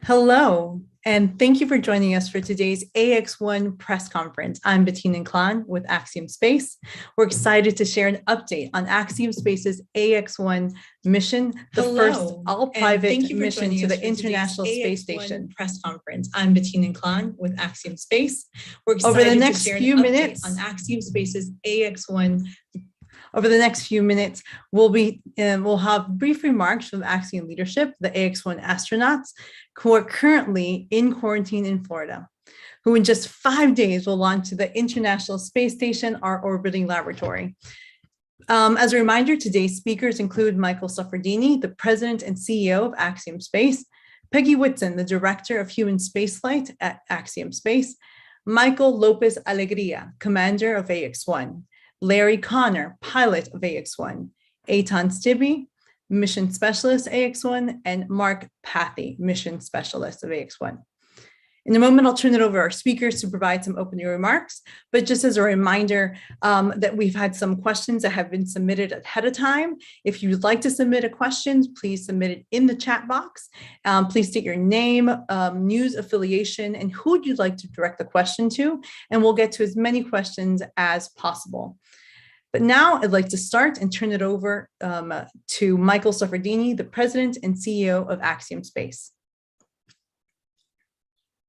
Hello, and thank you for joining us for today's Ax-1 press conference. I'm Bettina Klein with Axiom Space. We're excited to share an update on Axiom Space's Ax-1 mission, the first all-private mission to the International Space Station. Press conference. I'm Bettina Klein with Axiom Space. We're excited over the next few minutes on Axiom Space's Ax-1. Over the next few minutes, we'll have brief remarks from Axiom leadership, the Ax-1 astronauts, who are currently in quarantine in Florida, who in just 5 days will launch to the International Space Station, our orbiting laboratory. As a reminder, today's speakers include Michael Suffredini, the president and CEO of Axiom Space, Peggy Whitson, the director of human spaceflight at Axiom Space, Michael López-Alegría, commander of Ax-1, Larry Connor, pilot of Ax-1, Eytan Stibbe, mission specialist Ax-1, and Mark Pathy, mission specialist of Ax-1. In a moment, I'll turn it over to our speakers to provide some opening remarks, but just as a reminder that we've had some questions that have been submitted ahead of time. If you'd like to submit a question, please submit it in the chat box. Please state your name, news affiliation, and who you'd like to direct the question to, and we'll get to as many questions as possible. But now I'd like to start and turn it over to Michael Suffredini, the president and CEO of Axiom Space.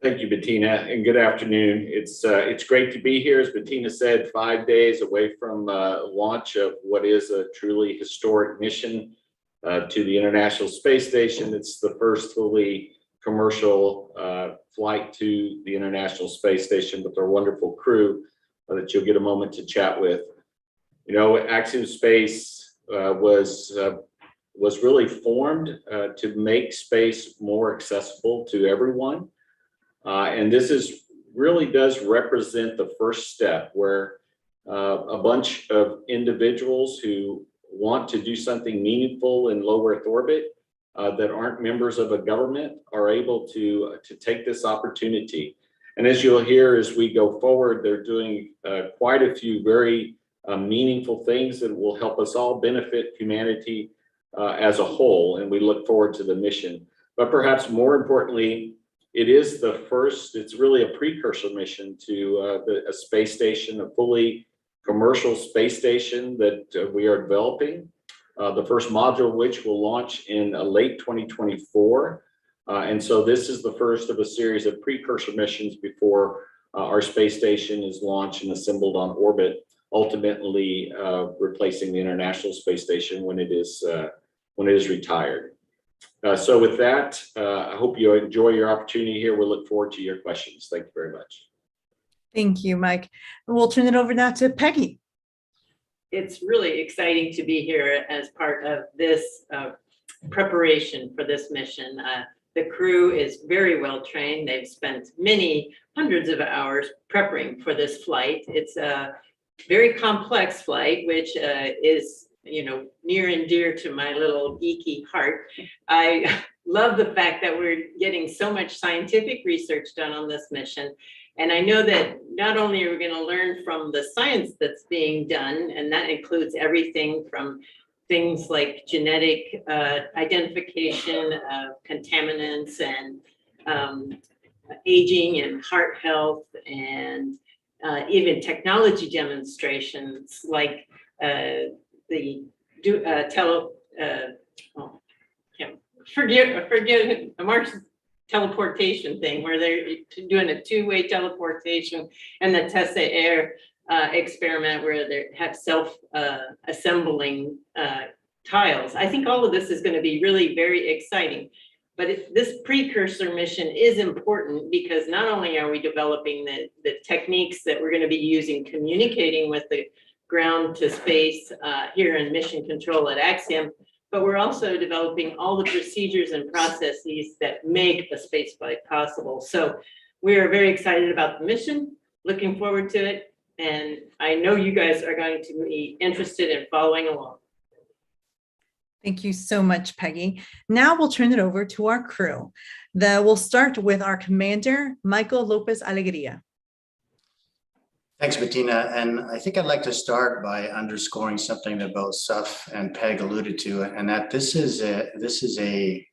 Thank you, Bettina, and good afternoon. It's great to be here. As Bettina said, 5 days away from launch of what is a truly historic mission to the International Space Station. It's the first fully commercial flight to the International Space Station with our wonderful crew that you'll get a moment to chat with. You know, Axiom Space was really formed to make space more accessible to everyone. And this really does represent the first step where a bunch of individuals who want to do something meaningful in low Earth orbit that aren't members of a government are able to take this opportunity. And as you'll hear as we go forward, they're doing quite a few very meaningful things that will help us all benefit humanity as a whole. And we look forward to the mission. But perhaps more importantly, it is the first, it's really a precursor mission to a space station, a fully commercial space station that we are developing. The first module of which will launch in late 2024. And so this is the first of a series of precursor missions before our space station is launched and assembled on orbit, ultimately replacing the International Space Station when it is retired. So with that, I hope you enjoy your opportunity here. We'll look forward to your questions. Thank you very much. Thank you, Mike. We'll turn it over now to Peggy. It's really exciting to be here as part of this preparation for this mission. The crew is very well trained. They've spent many hundreds of hours preparing for this flight. It's a very complex flight, which is, you know, near and dear to my little geeky heart. I love the fact that we're getting so much scientific research done on this mission. And I know that not only are we going to learn from the science that's being done, and that includes everything from things like genetic identification of contaminants and aging and heart health, and even technology demonstrations like forget Mark's teleportation thing, where they're doing a two-way teleportation, and the Tessa Air experiment where they have self-assembling tiles. I think all of this is going to be really very exciting. But this precursor mission is important because not only are we developing the techniques that we're going to be using communicating with the ground to space here in mission control at Axiom, but we're also developing all the procedures and processes that make a spaceflight possible. So we are very excited about the mission, looking forward to it, and I know you guys are going to be interested in following along. Thank you so much, Peggy. Now we'll turn it over to our crew. We'll start with our commander, Michael López-Alegría. Thanks, Bettina. And I think I'd like to start by underscoring something that both Suff and Peg alluded to, and that this is a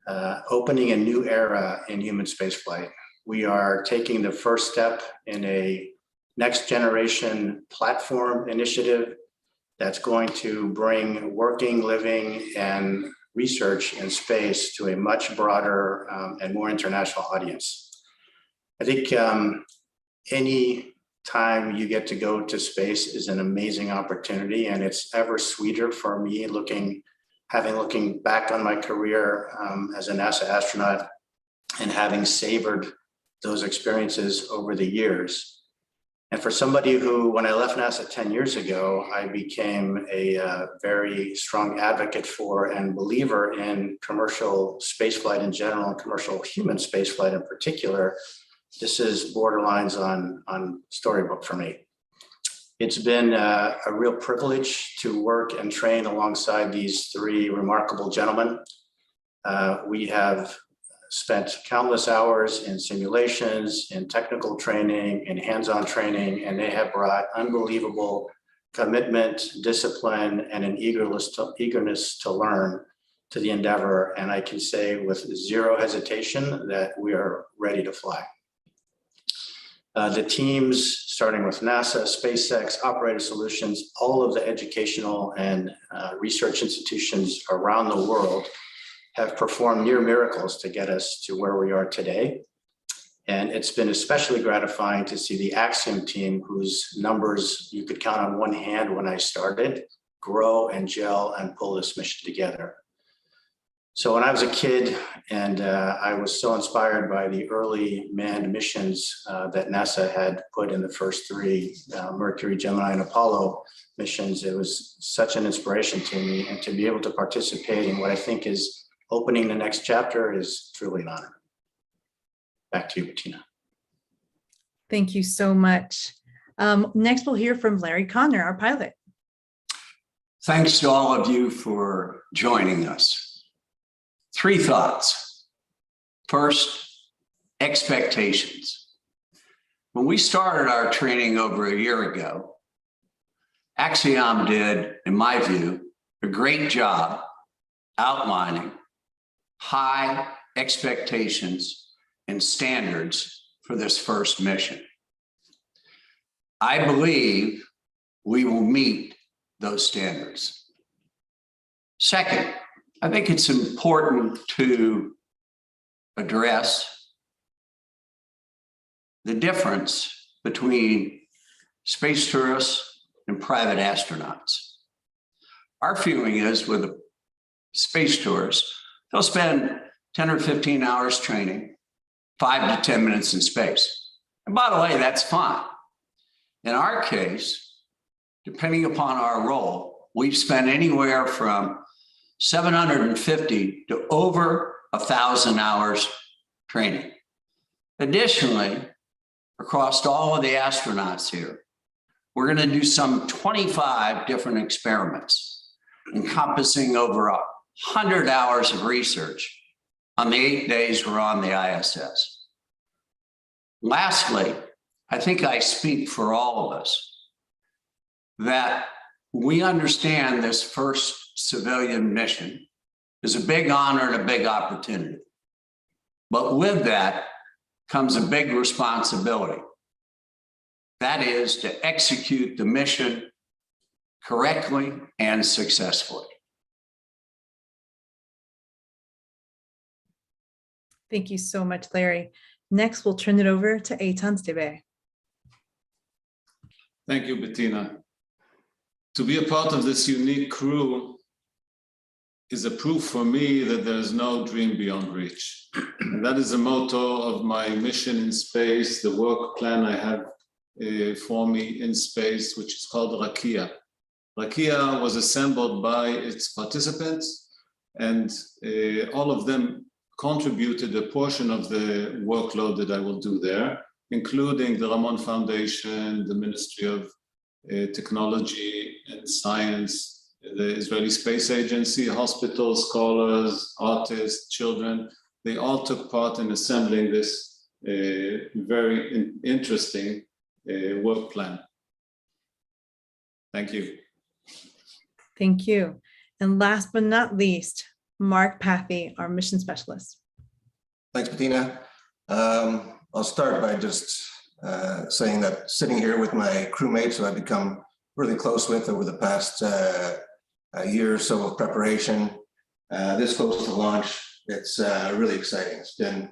opening a new era in human spaceflight. We are taking the first step in a next generation platform initiative that's going to bring working, living, and research in space to a much broader and more international audience. I think any time you get to go to space is an amazing opportunity, and it's ever sweeter for me looking back on my career as a NASA astronaut and having savored those experiences over the years. And for somebody who, when I left NASA 10 years ago, I became a very strong advocate for and believer in commercial spaceflight in general and commercial human spaceflight in particular, this is borderlines on storybook for me. It's been a real privilege to work and train alongside these three remarkable gentlemen. We have spent countless hours in simulations, in technical training, in hands-on training, and they have brought unbelievable commitment, discipline, and an eagerness to learn to the endeavor. And I can say with zero hesitation that we are ready to fly. The teams, starting with NASA, SpaceX, Operator Solutions, all of the educational and research institutions around the world have performed near miracles to get us to where we are today. And it's been especially gratifying to see the Axiom team, whose numbers you could count on one hand when I started, grow and gel and pull this mission together. So when I was a kid and I was so inspired by the early manned missions that NASA had put in the first three, Mercury, Gemini, and Apollo missions, it was such an inspiration to me, and to be able to participate in what I think is opening the next chapter is truly an honor. Back to you, Bettina. Thank you so much. Next, we'll hear from Larry Connor, our pilot. Thanks to all of you for joining us. Three thoughts. First, expectations. When we started our training over a year ago, Axiom did, in my view, a great job outlining high expectations and standards for this first mission. I believe we will meet those standards. Second, I think it's important to address the difference between space tourists and private astronauts. Our feeling is with a space tourist, they'll spend 10 or 15 hours training, 5 to 10 minutes in space. And by the way, that's fine. In our case, depending upon our role, we've spent anywhere from 750 to over 1,000 hours training. Additionally, across all of the astronauts here, we're going to do some 25 different experiments encompassing over 100 hours of research on the 8 days we're on the ISS. Lastly, I think I speak for all of us that we understand this first civilian mission is a big honor and a big opportunity. But with that comes a big responsibility. That is to execute the mission correctly and successfully. Thank you so much, Larry. Next, we'll turn it over to Eytan Stibbe. Thank you, Bettina. To be a part of this unique crew is a proof for me that there is no dream beyond reach. And that is the motto of my mission in space, the work plan I have for me in space, which is called Rakia. Rakia was assembled by its participants, and all of them contributed a portion of the workload that I will do there, including the Ramon Foundation, the Ministry of Technology and Science, the Israeli Space Agency, hospitals, scholars, artists, children. They all took part in assembling this very interesting work plan. Thank you. Thank you. And last but not least, Mark Pathy, our mission specialist. Thanks, Bettina. I'll start by just saying that sitting here with my crewmates who I've become really close with over the past year or so of preparation, this close to launch, it's really exciting. It's been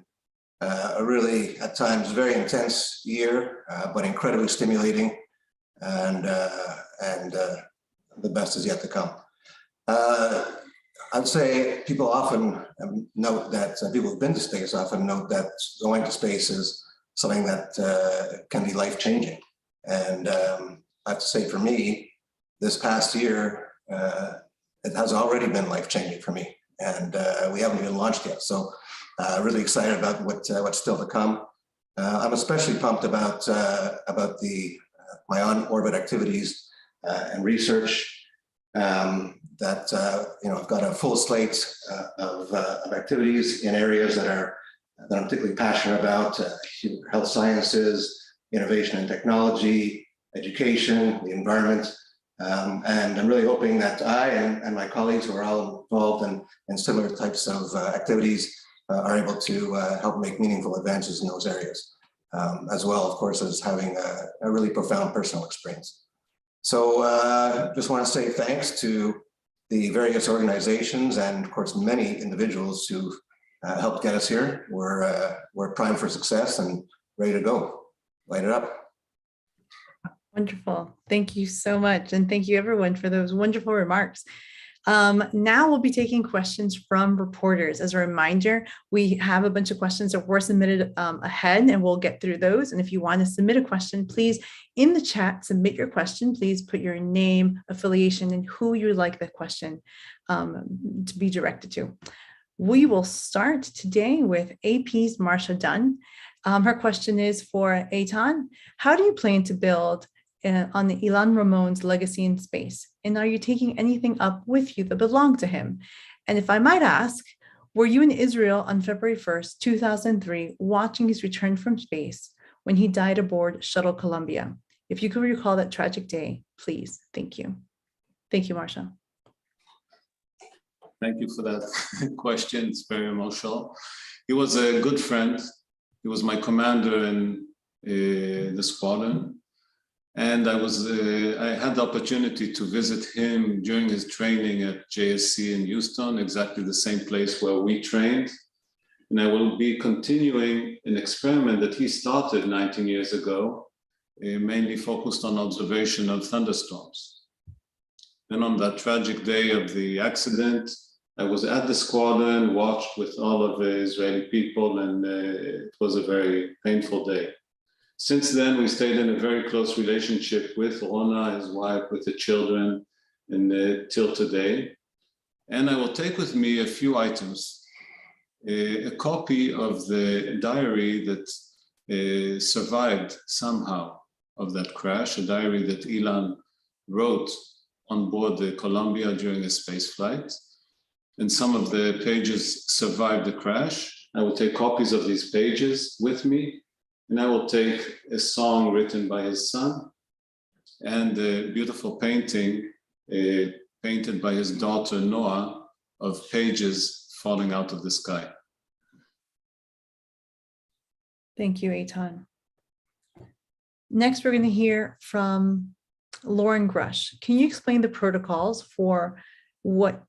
a really, at times, very intense year, but incredibly stimulating, and the best is yet to come. I'd say people often note that people who've been to space often note that going to space is something that can be life-changing. And I have to say, for me, this past year, it has already been life-changing for me, and we haven't even launched yet. So really excited about what's still to come. I'm especially pumped about my on-orbit activities and research. That I've got a full slate of activities in areas that I'm particularly passionate about: health sciences, innovation and technology, education, the environment, and I'm really hoping that I and my colleagues who are all involved in similar types of activities are able to help make meaningful advances in those areas, as well, of course, as having a really profound personal experience. So just want to say thanks to the various organizations and, of course, many individuals who helped get us here. We're primed for success and ready to go. Light it up. Wonderful. Thank you so much. And thank you, everyone, for those wonderful remarks. Now we'll be taking questions from reporters. As a reminder, we have a bunch of questions that were submitted ahead, and we'll get through those. And if you want to submit a question, please, in the chat, submit your question. Please put your name, affiliation, and who you would like the question to be directed to. We will start today with AP's Marsha Dunn. Her question is for Eytan. How do you plan to build on the Ilan Ramon's legacy in space? And are you taking anything up with you that belonged to him? And if I might ask, were you in Israel on February 1st, 2003, watching his return from space when he died aboard Shuttle Columbia? If you could recall that tragic day, please. Thank you. Thank you, Marsha. Thank you for that question. It's very emotional. He was a good friend. He was my commander in the squadron. And I had the opportunity to visit him during his training at JSC in Houston, exactly the same place where we trained. And I will be continuing an experiment that he started 19 years ago, mainly focused on observation of thunderstorms. And on that tragic day of the accident, I was at the squadron, watched with all of the Israeli people, and it was a very painful day. Since then, we stayed in a very close relationship with Rona, his wife, with the children, and till today. And I will take with me a few items. A copy of the diary that survived somehow of that crash, a diary that Ilan wrote on board the Columbia during a space flight. And some of the pages survived the crash. I will take copies of these pages with me. And I will take a song written by his son and a beautiful painting painted by his daughter, Noah, of pages falling out of the sky. Thank you, Eytan. Next, we're going to hear from Lauren Grush. Can you explain the protocols for what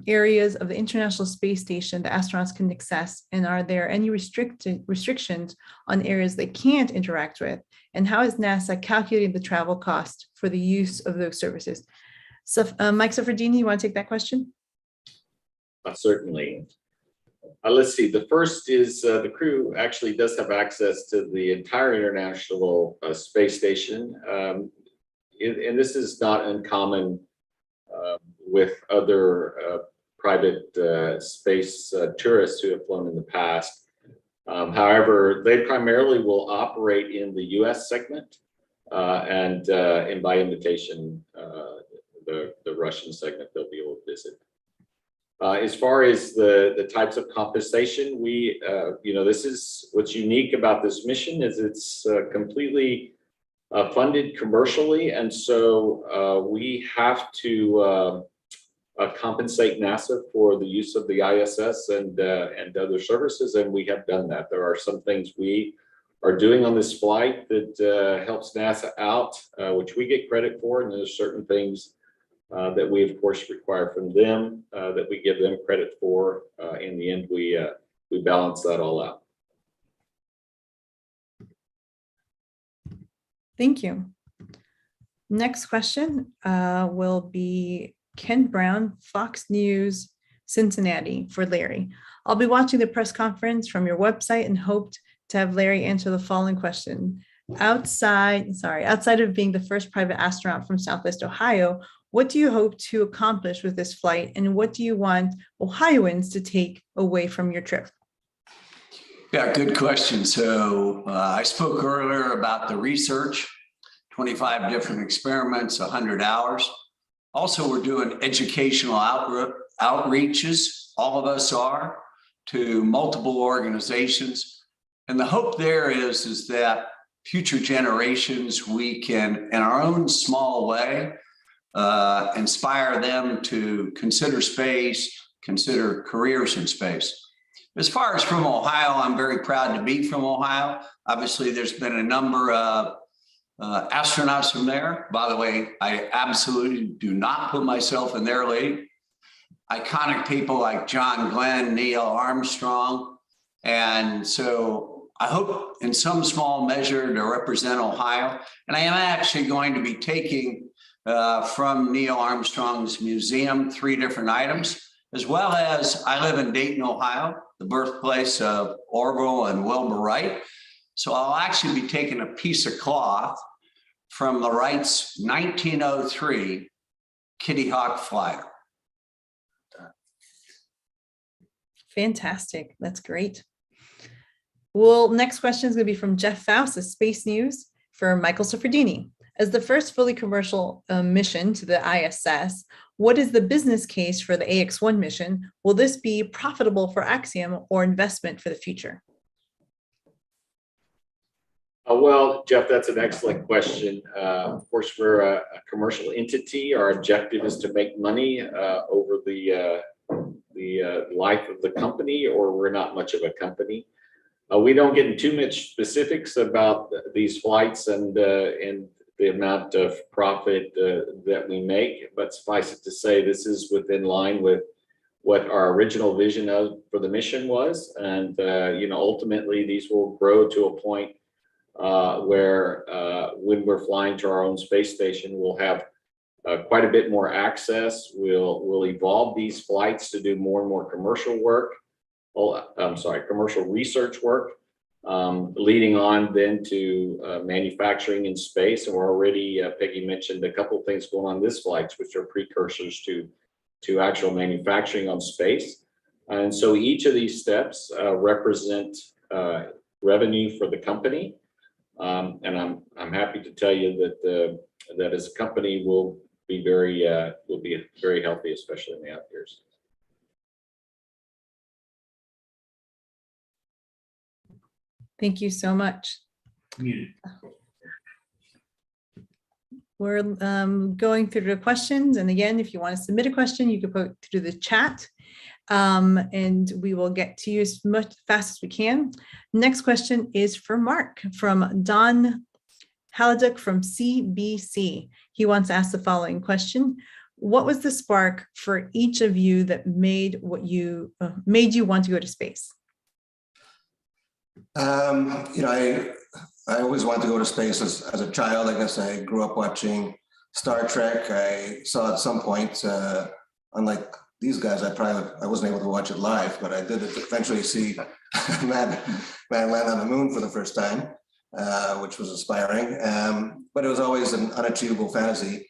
areas of the International Space Station the astronauts can access, and are there any restrictions on areas they can't interact with? And how is NASA calculating the travel cost for the use of those services? So, Mike Suffredini, you want to take that question? Certainly. Let's see. The first is the crew actually does have access to the entire International Space Station, and this is not uncommon with other private space tourists who have flown in the past. However, they primarily will operate in the US segment and by invitation, the Russian segment they'll be able to visit. As far as the types of compensation, we, this is what's unique about this mission is it's completely funded commercially. And so we have to compensate NASA for the use of the ISS and other services, and we have done that. There are some things we are doing on this flight that helps NASA out, which we get credit for, and there's certain things that we of course require from them that we give them credit for. In the end, we balance that all out. Thank you. Next question will be Ken Brown, Fox News, Cincinnati, for Larry. I'll be watching the press conference from your website and hoped to have Larry answer the following question. Outside of being the first private astronaut from Southwest Ohio, what do you hope to accomplish with this flight, and what do you want Ohioans to take away from your trip? Yeah, good question. So I spoke earlier about the research, 25 different experiments, 100 hours. Also, we're doing educational outreaches, all of us are, to multiple organizations. And the hope there is that future generations, we can, in our own small way, inspire them to consider space, consider careers in space. As far as from Ohio, I'm very proud to be from Ohio. Obviously, there's been a number of astronauts from there. By the way, I absolutely do not put myself in their league. Iconic people like John Glenn, Neil Armstrong. And so I hope in some small measure to represent Ohio. And I am actually going to be taking from Neil Armstrong's museum 3 different items, as well as I live in Dayton, Ohio, the birthplace of Orville and Wilbur Wright. So I'll actually be taking a piece of cloth from the Wright's 1903 Kitty Hawk flyer. Fantastic. That's great. Well, next question is going to be from Jeff Faust of Space News for Michael Suffredini. As the first fully commercial mission to the ISS, what is the business case for the Ax-1 mission? Will this be profitable for Axiom or investment for the future? Well, Jeff, that's an excellent question. Of course, we're a commercial entity. Our objective is to make money over the life of the company, or we're not much of a company. We don't get into too much specifics about these flights and the amount of profit that we make, but suffice it to say, this is within line with what our original vision for the mission was. And ultimately, these will grow to a point where when we're flying to our own space station, we'll have quite a bit more access. We'll evolve these flights to do more and more commercial work. Commercial research work, leading on then to manufacturing in space. And we're already, Peggy mentioned a couple of things going on this flight, which are precursors to actual manufacturing on space. And so each of these steps represent revenue for the company. And I'm happy to tell you that as a company will be very healthy, especially in the out years. Thank you so much. We're going through the questions. And again, if you want to submit a question, you can put it through the chat. And we will get to you as fast as we can. Next question is for Mark from Don Haladuk from CBC. He wants to ask the following question. What was the spark for each of you that made you want to go to space? I always wanted to go to space as a child. I guess I grew up watching Star Trek. I saw at some point, unlike these guys, I wasn't able to watch it live, but I did eventually see man land on the moon for the first time, which was inspiring. But it was always an unachievable fantasy,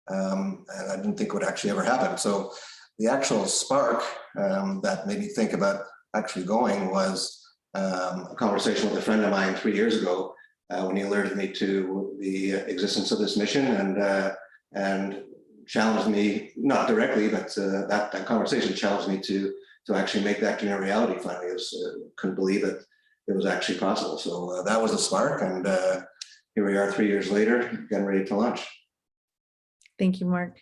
and I didn't think it would actually ever happen. So the actual spark that made me think about actually going was a conversation with a friend of mine 3 years ago when he alerted me to the existence of this mission and challenged me, not directly, but that conversation challenged me to actually make that dream a reality finally. I couldn't believe it was actually possible. So that was the spark, and here we are 3 years later, getting ready to launch. Thank you, Mark.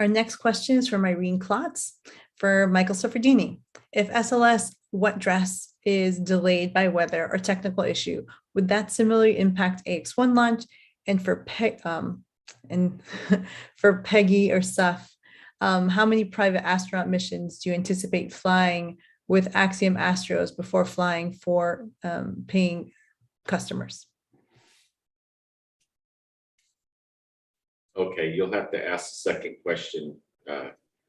Our next question is from Irene Klotz for Michael Suffredini. If SLS wet dress is delayed by weather or technical issue, would that similarly impact AX-1 launch? And for for Peggy or Suff, how many private astronaut missions do you anticipate flying with Axiom Astros before flying for paying customers? Okay, you'll have to ask the second question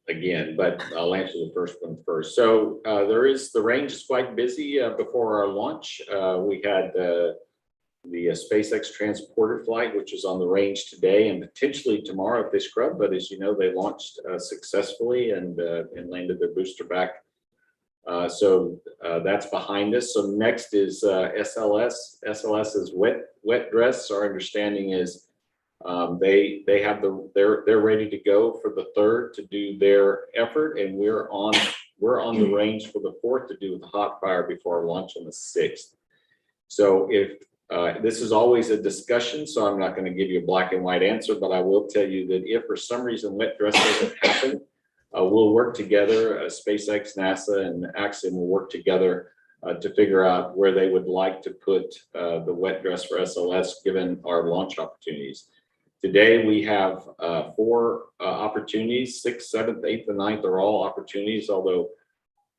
again, but I'll answer the first one first. So the range is quite busy before our launch. We had the SpaceX transporter flight, which is on the range today and potentially tomorrow if they scrub. But as you know, they launched successfully and landed their booster back. So that's behind us. So next is SLS. SLS is wet dress. Our understanding is they have they're ready to go for the 3rd to do their effort, and we're on the range for the 4th to do the hot fire before our launch on the 6th. So if this is always a discussion, so I'm not going to give you a black and white answer, but I will tell you that if for some reason wet dress doesn't happen, we'll work together. SpaceX, NASA, and Axiom will work together to figure out where they would like to put the wet dress for SLS given our launch opportunities. Today we have 4 opportunities. 6th, 7th, 8th, and 9th are all opportunities, although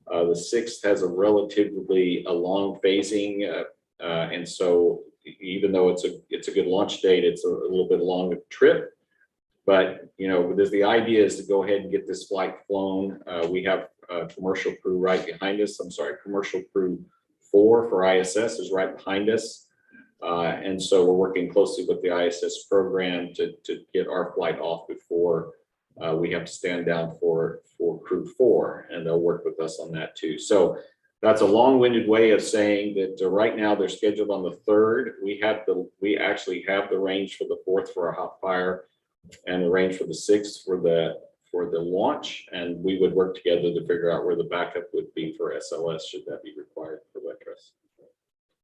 the 6th has a relatively long phasing, and so even though it's a good launch date, it's a little bit long of a trip. But you know, the idea is to go ahead and get this flight flown. We have commercial crew right behind us. I'm sorry, commercial crew 4 for ISS is right behind us. And so we're working closely with the ISS program to get our flight off before we have to stand down for crew 4, and they'll work with us on that too. So that's a long-winded way of saying that right now they're scheduled on the 3rd. We actually have the range for the 4th for a hot fire, and the range for the 6th for the launch, and we would work together to figure out where the backup would be for SLS should that be required for wet dress.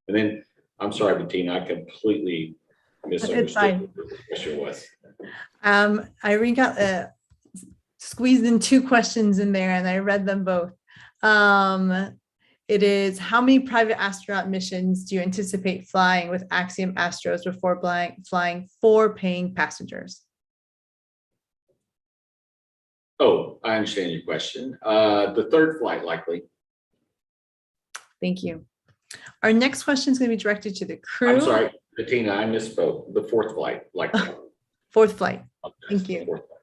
And then, I'm sorry, Bettina, I completely misunderstood what the question was. Irene got squeezed in 2 questions in there, and I read them both. It is, how many private astronaut missions do you anticipate flying with Axiom Astros before flying for paying passengers? Oh, I understand your question. The 3rd flight, likely. Thank you. Our next question is going to be directed to the crew. I'm sorry, Bettina, I misspoke. The 4th flight, likely. 4th flight. Thank you. 4th flight.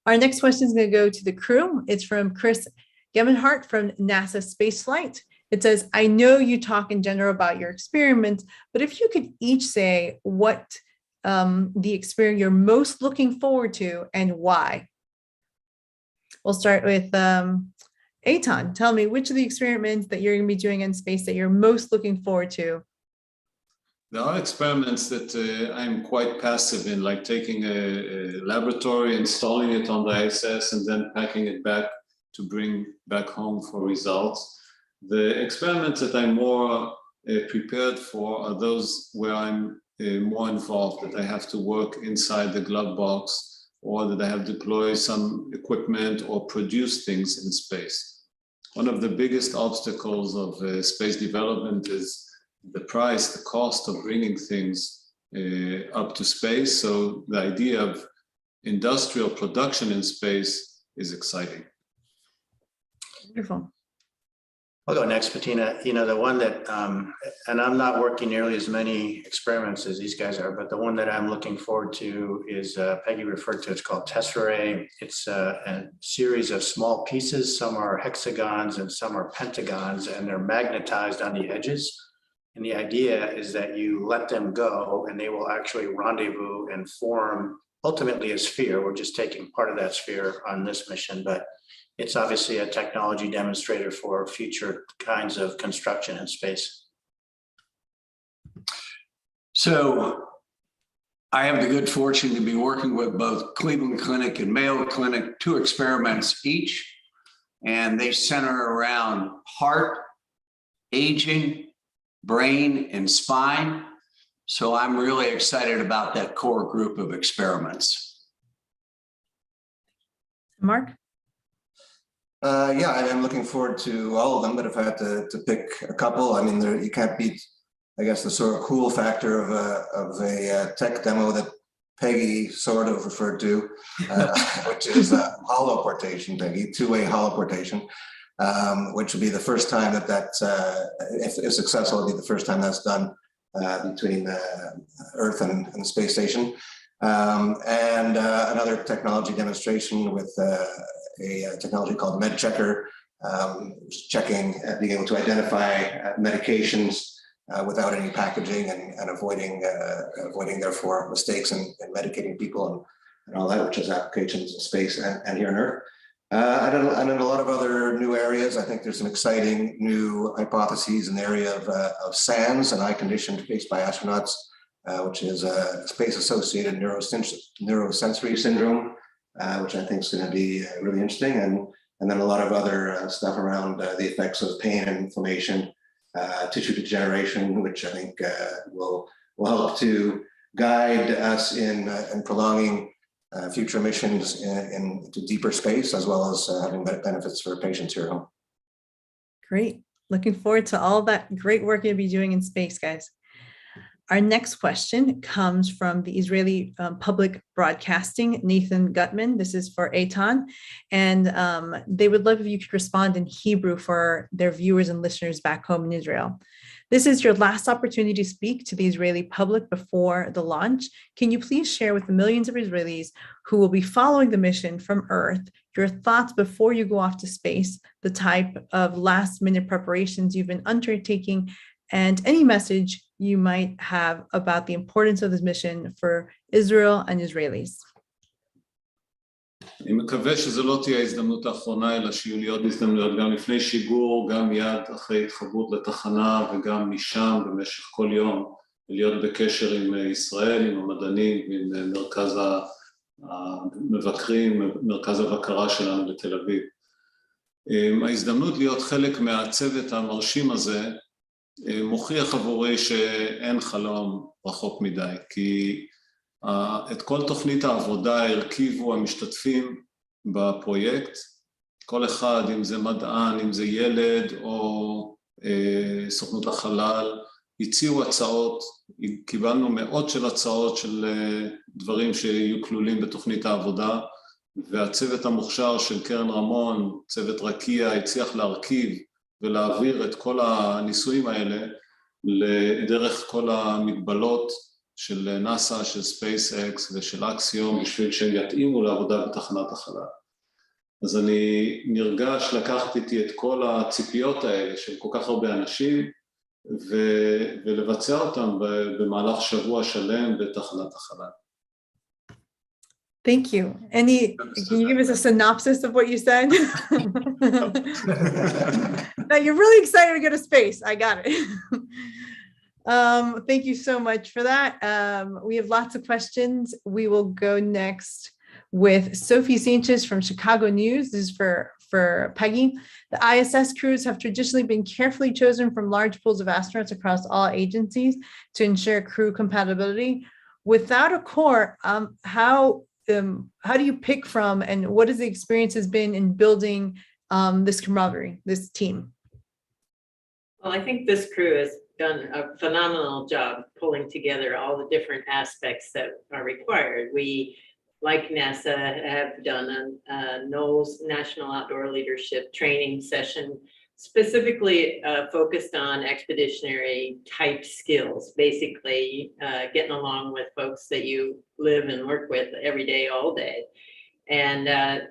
Our next question is going to go to the crew. It's from Chris Gemmenhart from NASA Space Flight. It says, I know you talk in general about your experiments, but if you could each say what the experiment you're most looking forward to and why. We'll start with Eytan. Tell me which of the experiments that you're going to be doing in space that you're most looking forward to. There are experiments that I'm quite passive in, like taking a laboratory, installing it on the ISS, and then packing it back to bring back home for results. The experiments that I'm more prepared for are those where I'm more involved, that I have to work inside the glove box, or that I have deployed some equipment or produce things in space. One of the biggest obstacles of space development is the price, the cost of bringing things up to space. So the idea of industrial production in space is exciting. Wonderful. I'll go next, Bettina. You know, the one that, and I'm not working nearly as many experiments as these guys are, but the one that I'm looking forward to is Peggy referred to, it's called tesserae. It's a series of small pieces. Some are hexagons and some are pentagons, and they're magnetized on the edges. And the idea is that you let them go and they will actually rendezvous and form ultimately a sphere. We're just taking part of that sphere on this mission, but it's obviously a technology demonstrator for future kinds of construction in space. So I have the good fortune to be working with both Cleveland Clinic and Mayo Clinic, 2 experiments each, and they center around heart, aging, brain, and spine. So I'm really excited about that core group of experiments. Mark? Yeah, I'm looking forward to all of them, but if I had to pick a couple, I mean, you can't beat, I guess, the sort of cool factor of a tech demo that Peggy sort of referred to, which is holoportation, Peggy, two-way holoportation, which would be the first time that's, if successful, it'll be the first time that's done between Earth and the space station. And another technology demonstration with a technology called MedChecker, checking, being able to identify medications without any packaging and avoiding therefore mistakes in medicating people and all that, which has applications in space and here on Earth. And in a lot of other new areas, I think there's some exciting new hypotheses in the area of SANS, an eye condition faced by astronauts, which is a space-associated neurosensory syndrome, which I think is going to be really interesting, and then a lot of other stuff around the effects of pain and inflammation, tissue degeneration, which I think will help to guide us in prolonging future missions into deeper space, as well as having benefits for patients here at home. Great. Looking forward to all that great work you'll be doing in space, guys. Our next question comes from the Israeli Public Broadcasting, Nathan Gutman. This is for Eytan, and they would love if you could respond in Hebrew for their viewers and listeners back home in Israel. This is your last opportunity to speak to the Israeli public before the launch. Can you please share with the millions of Israelis who will be following the mission from Earth your thoughts before you go off to space, the type of last-minute preparations you've been undertaking, and any message you might have about the importance of this mission for Israel and Israelis? אני מקווה שזו לא תהיה ההזדמנות האחרונה, אלא שיהיו לי עוד הזדמנויות, גם לפני שיגור, גם מיד אחרי התחברות לתחנה, וגם משם במשך כל יום, להיות בקשר עם ישראל, עם המדענים, עם מרכז המבקרים, מרכז הבקרה שלנו בתל אביב. ההזדמנות להיות חלק מהצוות המרשים הזה, מוכיח עבורי שאין חלום רחוק מדי, כי את כל תוכנית העבודה הרכיבו המשתתפים בפרויקט, כל אחד, אם זה מדען, אם זה ילד או סוכנות החלל, הציעו הצעות, קיבלנו מאות של הצעות של דברים שיהיו כלולים בתוכנית העבודה, והצוות המוכשר של קרן רמון, צוות רקיע, הצליח להרכיב ולהעביר את כל הניסויים האלה לדרך כל המגבלות של נאסא, של SpaceX ושל Axiom, בשביל שהם יתאימו לעבודה בתחנת החלל. אז אני נרגש לקחת איתי את כל הציפיות האלה של כל כך הרבה אנשים, ולבצע אותם במהלך שבוע שלם בתחנת החלל. Thank you. Can you give us a synopsis of what you said? Now you're really excited to go to space. I got it. Thank you so much for that. We have lots of questions. We will go next with Sophie Sanchez from Chicago News. This is for Peggy. The ISS crews have traditionally been carefully chosen from large pools of astronauts across all agencies to ensure crew compatibility. Without a core, how do you pick from, and what has the experience has been in building this camaraderie, this team? Well, I think this crew has done a phenomenal job pulling together all the different aspects that are required. We, like NASA, have done a NOLS, National Outdoor Leadership Training session, specifically focused on expeditionary type skills, basically getting along with folks that you live and work with every day, all day. And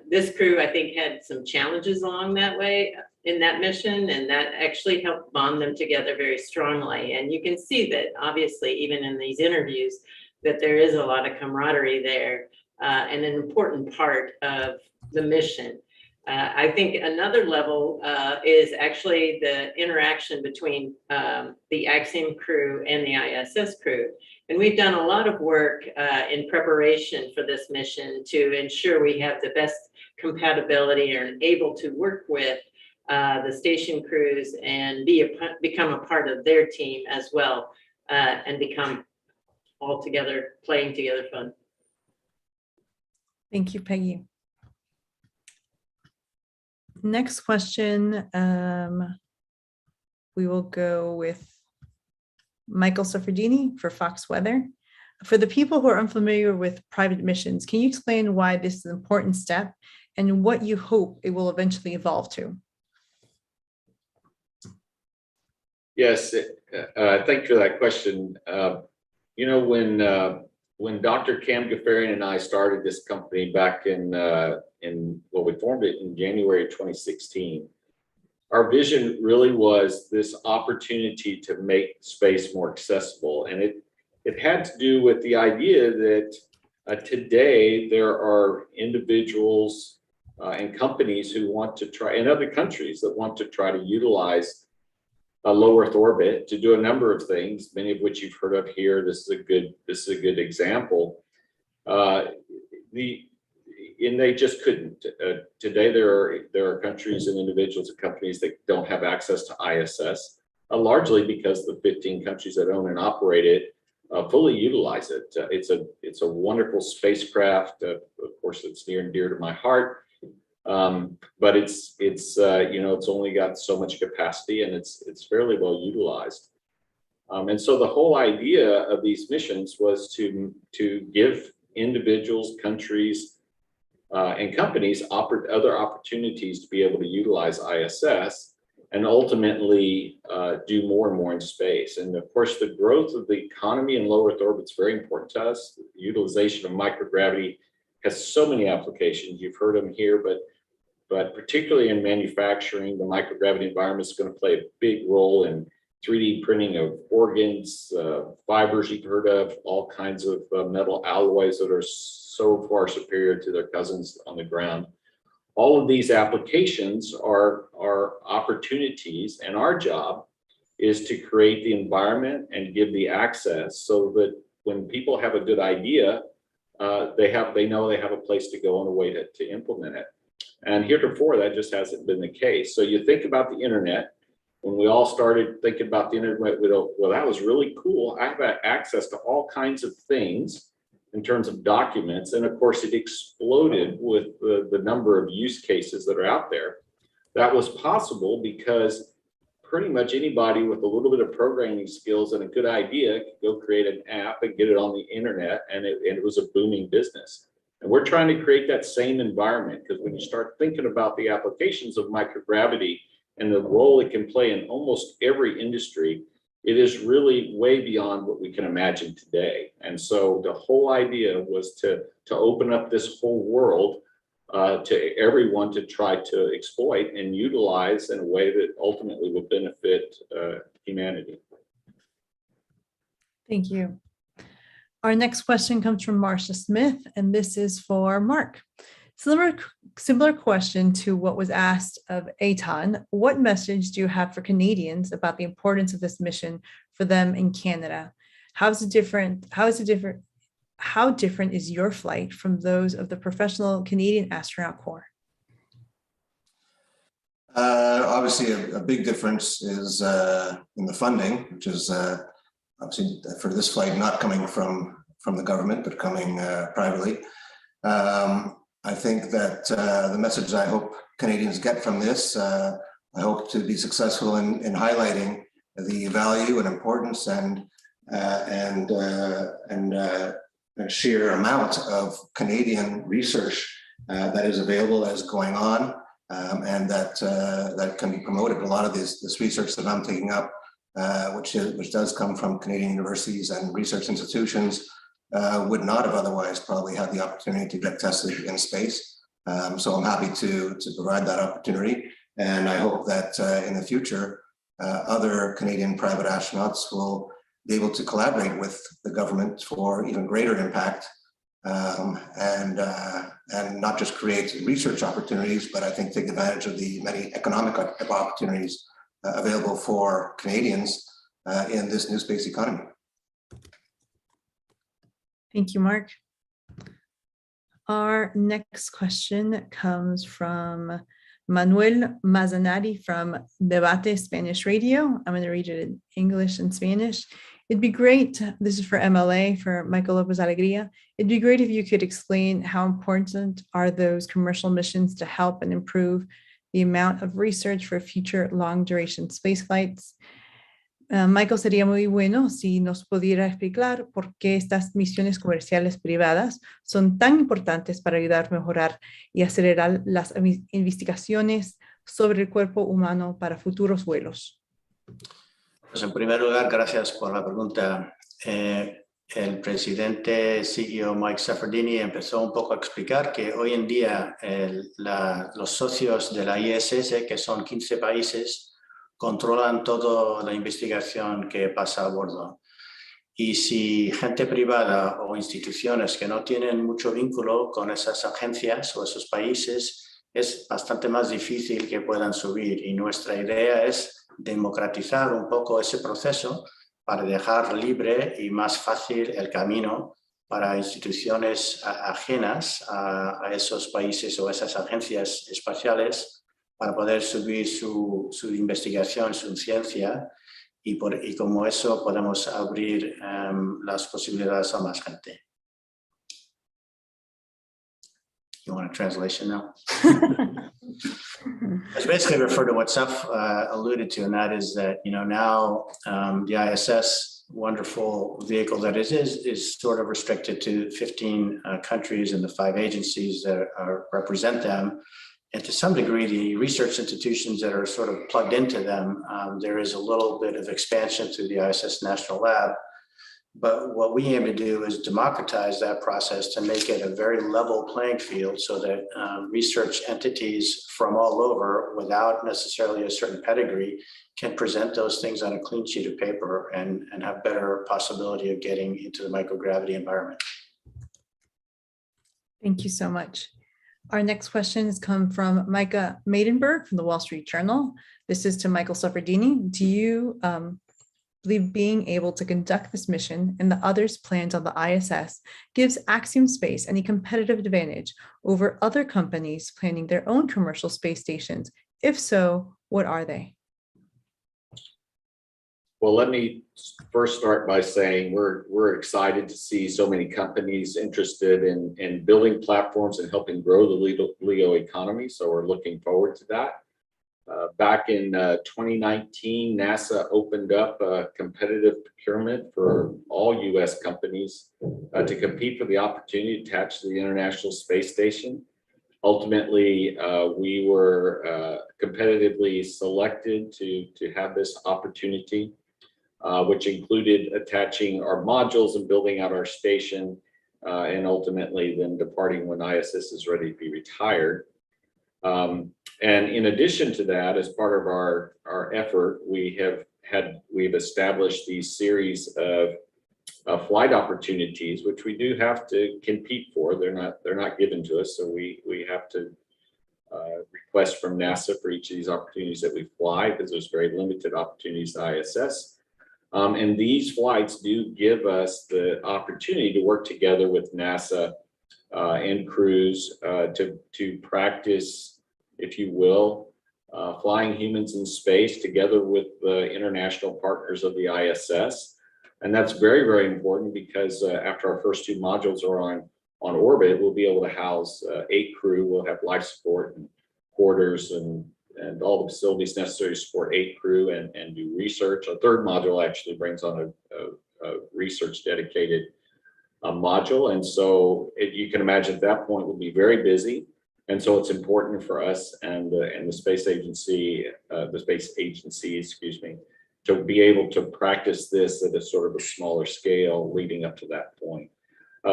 this crew, I think, had some challenges along that way in that mission, and that actually helped bond them together very strongly. And you can see that, obviously, even in these interviews, that there is a lot of camaraderie there and an important part of the mission. I think another level is actually the interaction between the Axiom crew and the ISS crew. And we've done a lot of work in preparation for this mission to ensure we have the best compatibility and able to work with the station crews and become a part of their team as well, and become all together, playing together fun. Thank you, Peggy. Next question, we will go with Michael Suffredini for Fox Weather. For the people who are unfamiliar with private missions, can you explain why this is an important step and what you hope it will eventually evolve to? Yes, thank you for that question. You know, when Dr. Cam Gafarian and I started this company back in well, we formed it in January 2016. Our vision really was this opportunity to make space more accessible, and it had to do with the idea that today there are individuals and companies who want to try, in other countries that want to try to utilize a low Earth orbit to do a number of things, many of which you've heard of here. This is a good example. And they just couldn't. Today there are countries and individuals and companies that don't have access to ISS, largely because the 15 countries that own and operate it fully utilize it. It's a wonderful spacecraft. Of course, it's near and dear to my heart. But it's you know, it's only got so much capacity, and it's fairly well utilized. And so the whole idea of these missions was to give individuals, countries, and companies other opportunities to be able to utilize ISS and ultimately do more and more in space. And of course, the growth of the economy in low Earth orbit is very important to us. The utilization of microgravity has so many applications. You've heard them here, but particularly in manufacturing, the microgravity environment is going to play a big role in 3D printing of organs, fibers you've heard of, all kinds of metal alloys that are so far superior to their cousins on the ground. All of these applications are opportunities, and our job is to create the environment and give the access so that when people have a good idea, they know they have a place to go and a way to implement it. And heretofore, that just hasn't been the case. So you think about the internet. When we all started thinking about the internet, we go, well, that was really cool. I have access to all kinds of things in terms of documents. And of course, it exploded with the number of use cases that are out there. That was possible because pretty much anybody with a little bit of programming skills and a good idea could go create an app and get it on the internet, and it was a booming business. And we're trying to create that same environment, because when you start thinking about the applications of microgravity and the role it can play in almost every industry, it is really way beyond what we can imagine today. And so the whole idea was to open up this whole world to everyone to try to exploit and utilize in a way that ultimately would benefit humanity. Thank you. Our next question comes from Marcia Smith, and this is for Mark. Similar question to what was asked of Eytan. What message do you have for Canadians about the importance of this mission for them in Canada? How different is your flight from those of the professional Canadian astronaut corps? Obviously, a big difference is in the funding, which is obviously for this flight not coming from the government, but coming privately. I think that the message I hope Canadians get from this, I hope to be successful in highlighting the value and importance and sheer amount of Canadian research that is available, that is going on, and that can be promoted. A lot of this research that I'm taking up, which does come from Canadian universities and research institutions, would not have otherwise probably had the opportunity to get tested in space. So I'm happy to provide that opportunity. And I hope that in the future, other Canadian private astronauts will be able to collaborate with the government for even greater impact, and not just create research opportunities, but I think take advantage of the many economic opportunities available for Canadians in this new space economy. Thank you, Mark. Our next question comes from Manuel Mazanati from Debate Spanish Radio. I'm going to read it in English and Spanish. It'd be great, this is for MLA, for Michael López-Alegría. It'd be great if you could explain how important are those commercial missions to help and improve the amount of research for future long-duration space flights. Michael, sería muy bueno si nos pudiera explicar por qué estas misiones comerciales privadas son tan importantes para ayudar a mejorar y acelerar las investigaciones sobre el cuerpo humano para futuros vuelos. Pues en primer lugar, gracias por la pregunta. El presidente CEO Mike Suffredini empezó un poco a explicar que hoy en día los socios de la ISS, que son 15 países, controlan toda la investigación que pasa a bordo. Y si gente privada o instituciones que no tienen mucho vínculo con esas agencias o esos países, es bastante más difícil que puedan subir. Y nuestra idea es democratizar un poco ese proceso para dejar libre y más fácil el camino para instituciones ajenas a esos países o esas agencias espaciales para poder subir su investigación, su ciencia, y como eso podemos abrir las posibilidades a más gente. You want a translation now? It's basically refer to what Seth alluded to, and that is that, you know, now the ISS, wonderful vehicle that it is sort of restricted to 15 countries and the 5 agencies that represent them. And to some degree, the research institutions that are sort of plugged into them, there is a little bit of expansion through the ISS National Lab. But what we aim to do is democratize that process to make it a very level playing field so that research entities from all over, without necessarily a certain pedigree, can present those things on a clean sheet of paper and have better possibility of getting into the microgravity environment. Thank you so much. Our next questions come from Micah Maidenberg from the Wall Street Journal. This is to Michael Suffredini. Do you believe being able to conduct this mission and the others planned on the ISS gives Axiom Space any competitive advantage over other companies planning their own commercial space stations? If so, what are they? Well, let me first start by saying we're excited to see so many companies interested in building platforms and helping grow the LEO economy. So we're looking forward to that. Back in 2019, NASA opened up a competitive procurement for all U.S. companies to compete for the opportunity to attach to the International Space Station. Ultimately, we were competitively selected to have this opportunity, which included attaching our modules and building out our station, and ultimately then departing when ISS is ready to be retired. And in addition to that, as part of our effort, we've established these series of flight opportunities, which we do have to compete for. They're not given to us, so we have to request from NASA for each of these opportunities that we fly, because there's very limited opportunities to ISS. And these flights do give us the opportunity to work together with NASA and crews to practice, if you will, flying humans in space together with the international partners of the ISS. And that's very, very important because after our first 2 modules are on orbit, we'll be able to house 8 crew. We'll have life support and quarters and all the facilities necessary to support 8 crew and do research. A 3rd module actually brings on a research dedicated module. And so you can imagine at that point we'll be very busy. And so it's important for us and the space agency, excuse me, to be able to practice this at a sort of a smaller scale leading up to that point.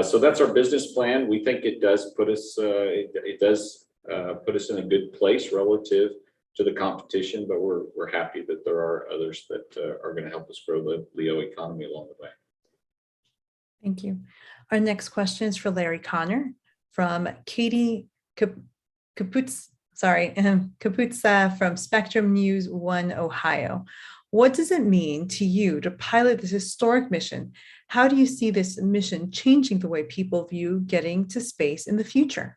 So that's our business plan. We think it does put us, put us in a good place relative to the competition, but we're happy that there are others that are going to help us grow the LEO economy along the way. Thank you. Our next question is for Larry Connor from Katie Kaputsa from Spectrum News 1 Ohio. What does it mean to you to pilot this historic mission? How do you see this mission changing the way people view getting to space in the future?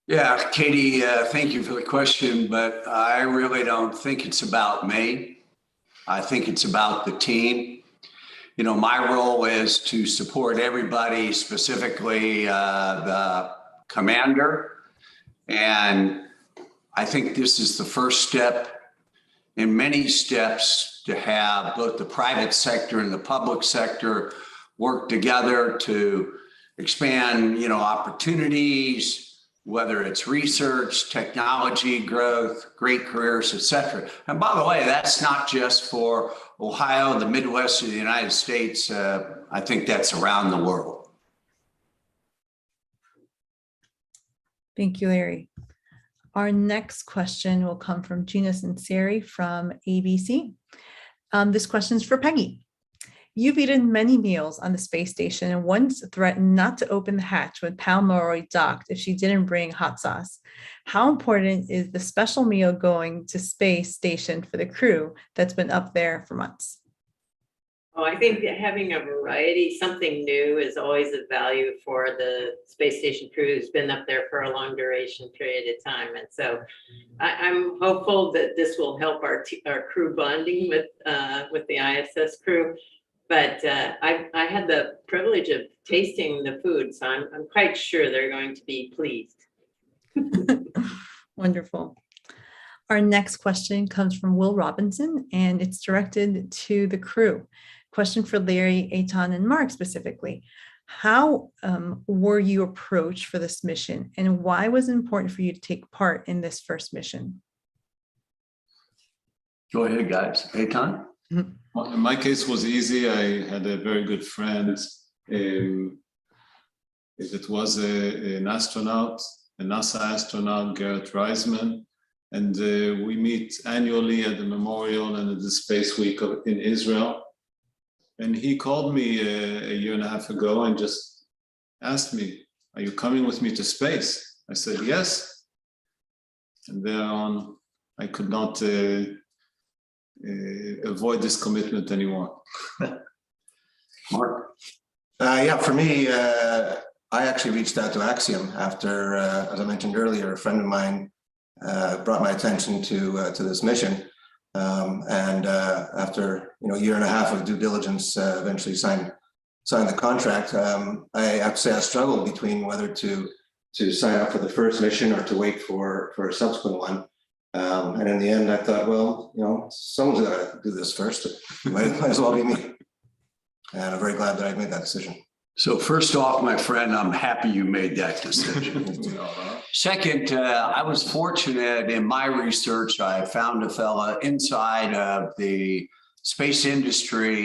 Yeah, Katie, thank you for the question, but I really don't think it's about me. I think it's about the team. You know, my role is to support everybody, specifically the commander. And I think this is the first step in many steps to have both the private sector and the public sector work together to expand, opportunities, whether it's research, technology, growth, great careers, et cetera. And by the way, that's not just for Ohio, the Midwest of the United States. I think that's around the world. Thank you, Larry. Our next question will come from Gina Sinceri from ABC. This question is for Peggy. You've eaten many meals on the space station and once threatened not to open the hatch when Pal Mallory docked if she didn't bring hot sauce. How important is the special meal going to space station for the crew that's been up there for months? Oh, I think that having a variety, something new is always of value for the space station crew who's been up there for a long duration period of time. And so I'm hopeful that this will help our crew bonding with the ISS crew. But I had the privilege of tasting the food, so I'm quite sure they're going to be pleased. Wonderful. Our next question comes from Will Robinson, and it's directed to the crew. Question for Larry, Eytan, and Mark specifically. How were you approached for this mission, and why was it important for you to take part in this first mission? Go ahead, guys. Eytan? Well, in my case was easy. I had a very good friend. It was an astronaut, a NASA astronaut, Garrett Reisman, and we meet annually at the memorial and at the Space Week in Israel. And he called me a year and a half ago and just asked me, "Are you coming with me to space?" I said, "Yes." And thereon, I could not avoid this commitment anymore. Mark? Yeah, for me, I actually reached out to Axiom after, as I mentioned earlier, a friend of mine brought my attention to this mission. And after a year and a half of due diligence, eventually signed the contract. I have to say I struggled between whether to sign up for the first mission or to wait for a subsequent one. And in the end, I thought, well, someone's got to do this first. It might as well be me. And I'm very glad that I made that decision. So first off, my friend, I'm happy you made that decision. Second, I was fortunate in my research. I found a fella inside of the space industry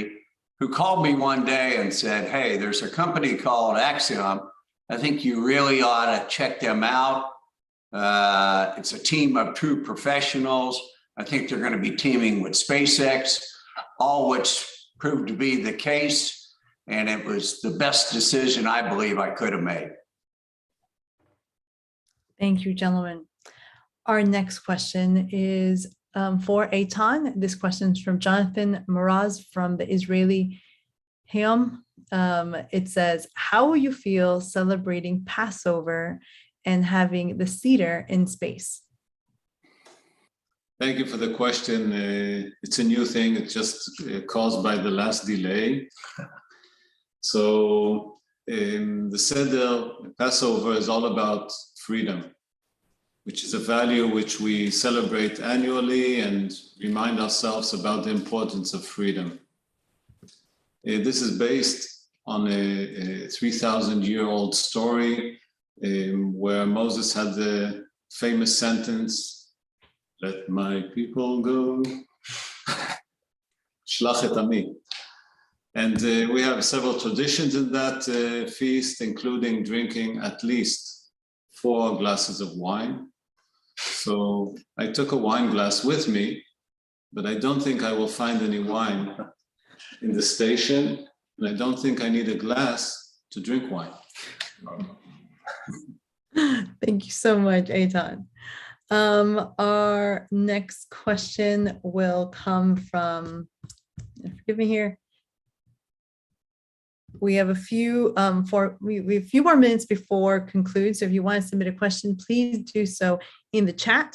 who called me one day and said, "Hey, there's a company called Axiom. I think you really ought to check them out. It's a team of true professionals. I think they're going to be teaming with SpaceX," all which proved to be the case. And it was the best decision I believe I could have made. Thank you, gentlemen. Our next question is for Eytan. This question is from Jonathan Meraz from the Israeli Hayom. It says, "How will you feel celebrating Passover and having the Seder in space?" Thank you for the question. It's a new thing. It's just caused by the last delay. So the Seder, Passover, is all about freedom, which is a value which we celebrate annually and remind ourselves about the importance of freedom. This is based on a 3,000-year-old story where Moses had the famous sentence, "Let my people go, shlach et ami." And we have several traditions in that feast, including drinking at least 4 glasses of wine. So I took a wine glass with me, but I don't think I will find any wine in the station, and I don't think I need a glass to drink wine. Thank you so much, Eytan. Our next question will come from, forgive me here. We have a few we have a few more minutes before conclude. So if you want to submit a question, please do so in the chat.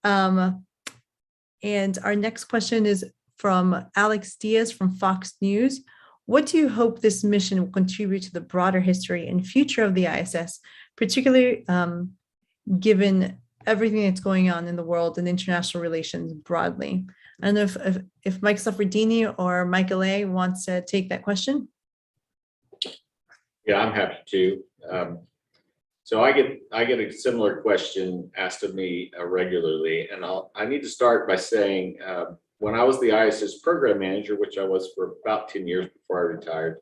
And our next question is from Alex Diaz from Fox News. What do you hope this mission will contribute to the broader history and future of the ISS, particularly given everything that's going on in the world and international relations broadly. I don't know if Mike Suffredini or Michael A wants to take that question. Yeah, I'm happy to. So I get a similar question asked of me regularly, and I need to start by saying when I was the ISS program manager, which I was for about 10 years before I retired,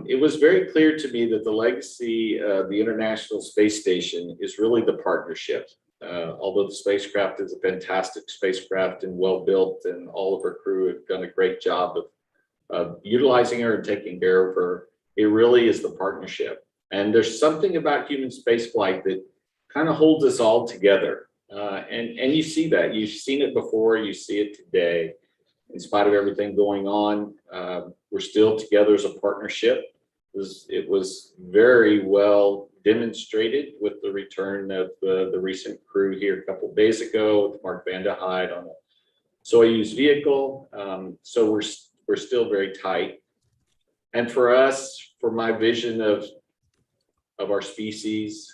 it was very clear to me that the legacy of the International Space Station is really the partnership. Although the spacecraft is a fantastic spacecraft and well built, and all of her crew have done a great job of utilizing her and taking care of her, it really is the partnership. And there's something about human spaceflight that kind of holds us all together. And you see that. You've seen it before, you see it today. In spite of everything going on, we're still together as a partnership. It was very well demonstrated with the return of the recent crew here a couple of days ago with Mark Vande Heyde on a Soyuz vehicle. So we're still very tight. And for us, for my vision of our species,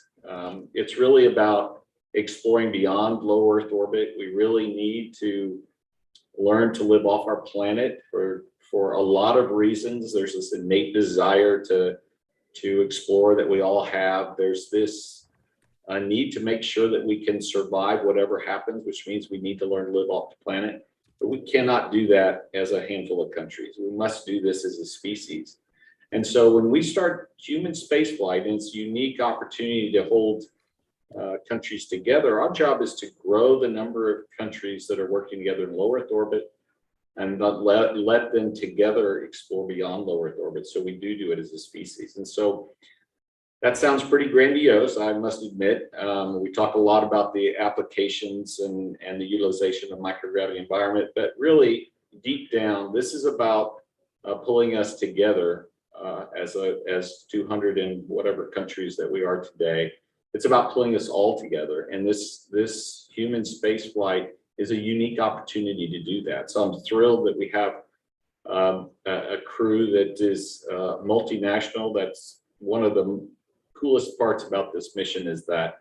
it's really about exploring beyond low Earth orbit. We really need to learn to live off our planet for a lot of reasons. There's this innate desire to explore that we all have. There's this need to make sure that we can survive whatever happens, which means we need to learn to live off the planet. But we cannot do that as a handful of countries. We must do this as a species. And so when we start human spaceflight, and it's a unique opportunity to hold countries together, our job is to grow the number of countries that are working together in low Earth orbit and let them together explore beyond low Earth orbit. So we do it as a species. And so that sounds pretty grandiose, I must admit. We talk a lot about the applications and the utilization of microgravity environment, but really deep down, this is about pulling us together as 200 and whatever countries that we are today. It's about pulling us all together. And this human space flight is a unique opportunity to do that. So I'm thrilled that we have a crew that is multinational. That's one of the coolest parts about this mission is that.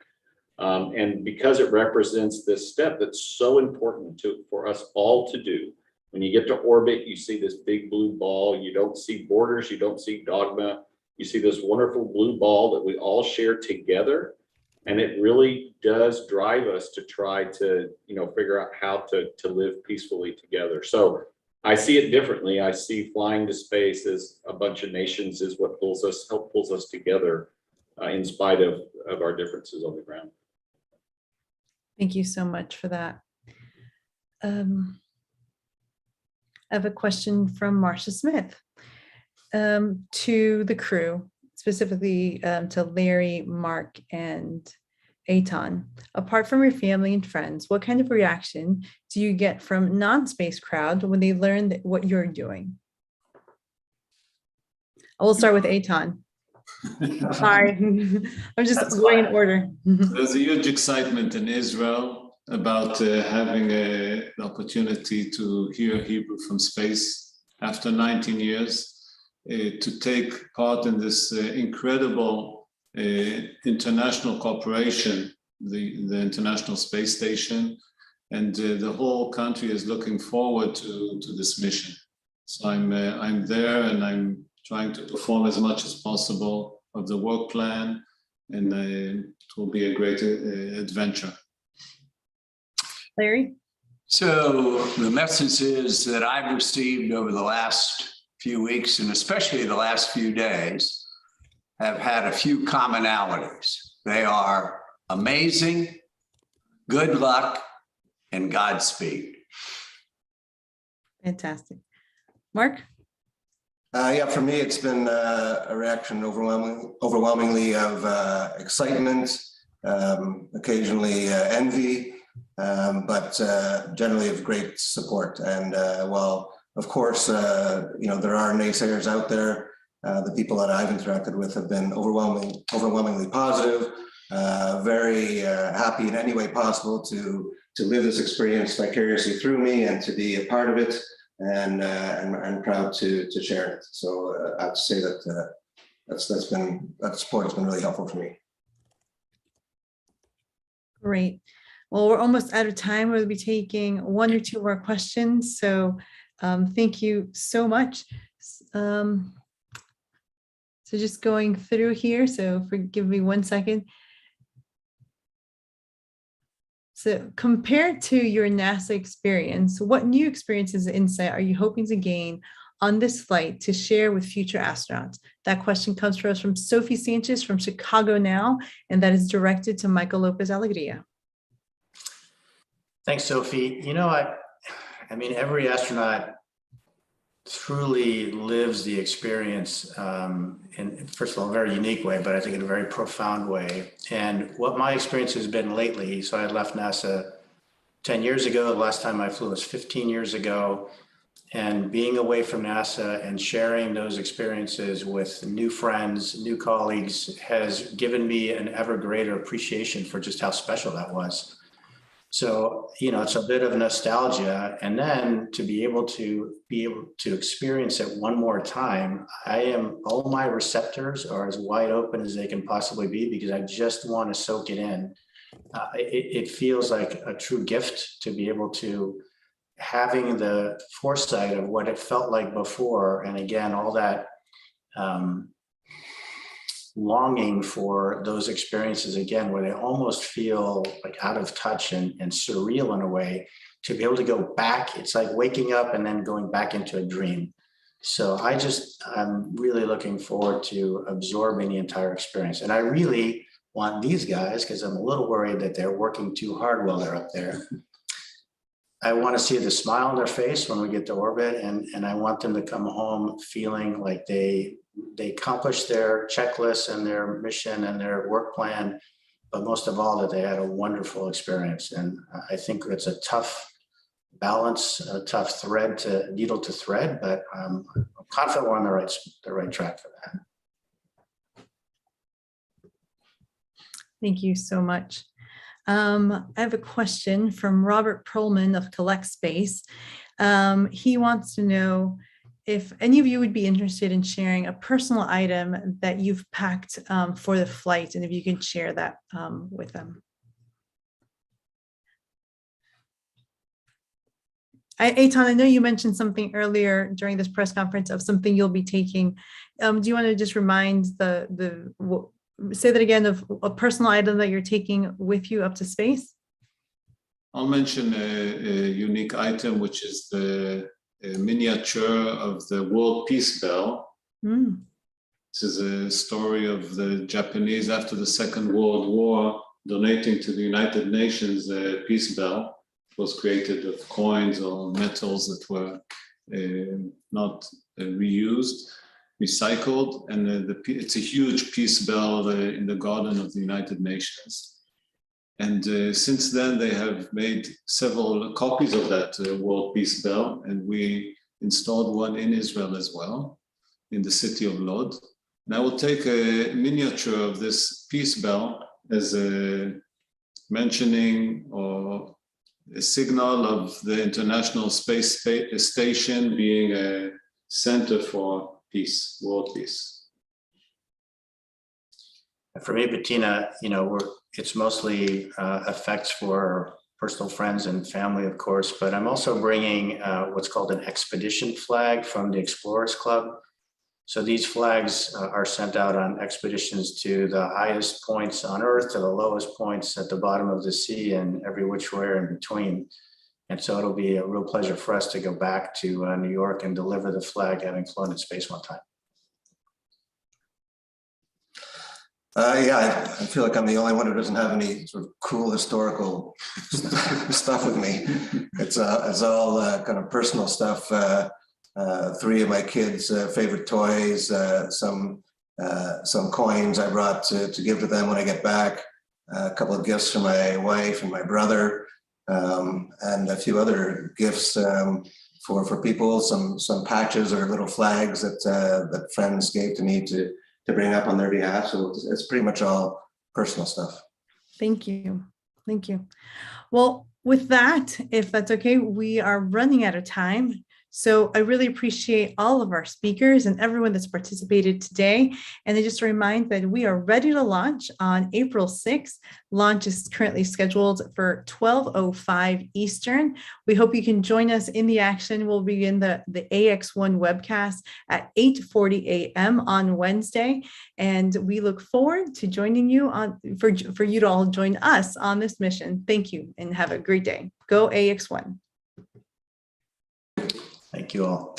And because it represents this step that's so important for us all to do. When you get to orbit, you see this big blue ball. You don't see borders, you don't see dogma. You see this wonderful blue ball that we all share together. And it really does drive us to try to, figure out how to live peacefully together. So I see it differently. I see flying to space as a bunch of nations is what pulls us together in spite of our differences on the ground. Thank you so much for that. I have a question from Marcia Smith to the crew, specifically to Larry, Mark, and Eytan. Apart from your family and friends, what kind of reaction do you get from non-space crowd when they learn what you're doing? I will start with Eytan. Sorry, I'm just going in order. There's a huge excitement in Israel about having the opportunity to hear Hebrew from space after 19 years, to take part in this incredible international cooperation, the International Space Station, and the whole country is looking forward to this mission. So I'm there and I'm trying to perform as much as possible of the work plan, and it will be a great adventure. Larry? So the messages that I've received over the last few weeks, and especially the last few days, have had a few commonalities. They are amazing, good luck, and Godspeed. Fantastic. Mark? Yeah, for me, it's been a reaction overwhelmingly of excitement, occasionally envy, but generally of great support. And while, of course, there are naysayers out there, the people that I've interacted with have been overwhelmingly positive, very happy in any way possible to live this experience vicariously through me and to be a part of it, and proud to share it. So I have to say that that support has been really helpful for me. Great. Well, we're almost out of time. We'll be taking one or two more questions. So thank you so much. So just going through here. So forgive me 1 second. So compared to your NASA experience, what new experiences and insight are you hoping to gain on this flight to share with future astronauts? That question comes to us from Sophie Sanchez from Chicago Now, and that is directed to Michael López-Alegría. Thanks, Sophie. You know, I mean, every astronaut truly lives the experience in, first of all, a very unique way, but I think in a very profound way. And what my experience has been lately, so I left NASA 10 years ago. The last time I flew was 15 years ago. And being away from NASA and sharing those experiences with new friends, new colleagues has given me an ever greater appreciation for just how special that was. So, you know, it's a bit of nostalgia. And then to be able to experience it one more time, all my receptors are as wide open as they can possibly be, because I just want to soak it in. It feels like a true gift to be able to having the foresight of what it felt like before. And again, all that longing for those experiences again, where they almost feel like out of touch and surreal in a way, to be able to go back. It's like waking up and then going back into a dream. So I'm really looking forward to absorbing the entire experience. And I really want these guys, because I'm a little worried that they're working too hard while they're up there. I want to see the smile on their face when we get to orbit, and I want them to come home feeling like they accomplished their checklist and their mission and their work plan, but most of all, that they had a wonderful experience. And I think it's a tough balance, a tough needle to thread, but I'm confident we're on the right track for that. Thank you so much. I have a question from Robert Perlman of Collect Space. He wants to know if any of you would be interested in sharing a personal item that you've packed for the flight, and if you can share that with them. Eytan, I know you mentioned something earlier during this press conference of something you'll be taking. Do you want to just remind say that again, of a personal item that you're taking with you up to space? I'll mention a unique item, which is the miniature of the World Peace Bell. Mm. This is a story of the Japanese after the Second World War donating to the United Nations a peace bell. It was created of coins or metals that were not reused, recycled, and it's a huge peace bell in the garden of the United Nations. And since then, they have made several copies of that World Peace Bell, and we installed one in Israel as well, in the city of Lod. And I will take a miniature of this peace bell as a mentioning or a signal of the International Space Station being a center for peace, world peace. For me, Bettina, you know, it's mostly effects for personal friends and family, of course, but I'm also bringing what's called an expedition flag from the Explorers Club. So these flags are sent out on expeditions to the highest points on Earth, to the lowest points at the bottom of the sea, and every which way in between. And so it'll be a real pleasure for us to go back to New York and deliver the flag, having flown in space one time. Yeah, I feel like I'm the only one who doesn't have any sort of cool historical stuff with me. It's all kind of personal stuff. 3 of my kids' favorite toys, some coins I brought to give to them when I get back, a couple of gifts from my wife and my brother, and a few other gifts for people, some patches or little flags that friends gave to me to bring up on their behalf. So it's pretty much all personal stuff. Thank you. Thank you. Well, with that, if that's okay, we are running out of time. So I really appreciate all of our speakers and everyone that's participated today. And I just remind that we are ready to launch on April 6th. Launch is currently scheduled for 12:05 Eastern. We hope you can join us in the action. We'll begin the AX1 webcast at 8:40 a.m. on Wednesday. And we look forward to joining you for you to all join us on this mission. Thank you and have a great day. Go AX1. Thank you all.